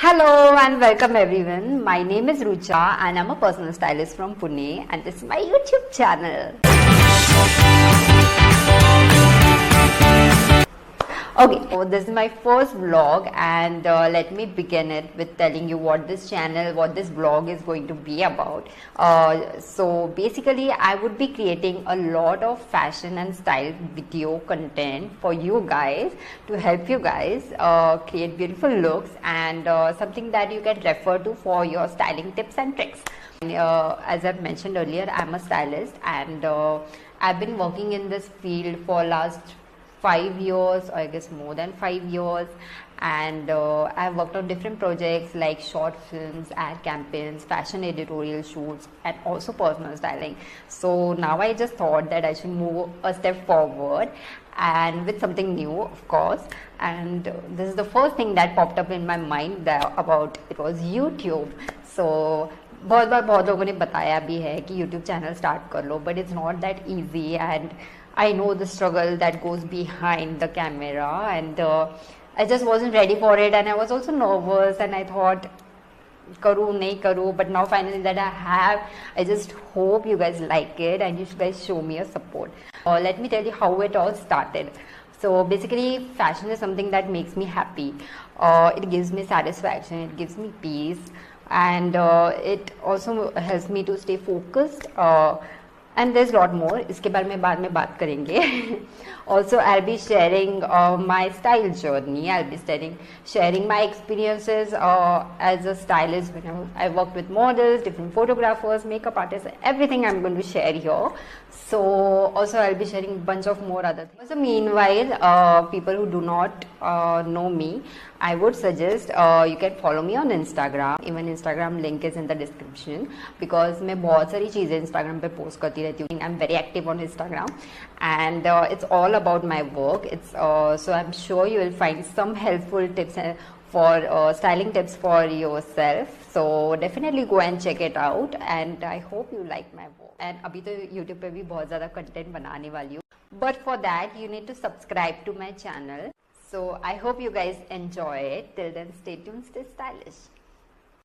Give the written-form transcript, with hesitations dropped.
Hello and welcome everyone. My name is Rucha and I'm a personal stylist from Pune and this is my YouTube channel. Okay, so this is my first vlog and let me begin it with telling you what this vlog is going to be about. So basically I would be creating a lot of fashion and style video content for you guys to help you guys create beautiful looks and something that you can refer to for your styling tips and tricks. As I've mentioned earlier, I'm a stylist and I've been working in this field for last 5 years, or I guess more than 5 years, and I've worked on different projects like short films, ad campaigns, fashion editorial shoots, and also personal styling. So now I just thought that I should move a step forward and with something new, of course. And this is the first thing that popped up in my mind about it was YouTube. So बहुत लोगों ने बताया भी है कि YouTube channel start कर लो, but it's not that easy and I know the struggle that goes behind the camera and I just wasn't ready for it and I was also nervous and I thought karu nahi karu, but now finally that I have, I just hope you guys like it and you guys show me your support. Let me tell you how it all started. So basically fashion is something that makes me happy. It gives me satisfaction, it gives me peace, and it also helps me to stay focused. And there's a lot more. इसके बारे में बाद में बात करेंगे. Also, I'll be sharing my style journey. I'll be sharing my experiences as a stylist when I worked with models, different photographers, makeup artists, everything I'm going to share here. So also I'll be sharing a bunch of more other things. So meanwhile, people who do not know me, I would suggest you can follow me on Instagram. Even Instagram link is in the description because मैं बहुत सारी चीजें Instagram पे post करती रहती हूँ. I'm very active on Instagram and it's all about my work. It's so I'm sure you will find some helpful tips for styling tips for yourself. So definitely go and check it out and I hope you like my work. And अभी तो YouTube पे भी बहुत ज़्यादा content बनाने वाली हूँ. But for that you need to subscribe to my channel. So I hope you guys enjoy it. Till then, stay tuned, stay stylish.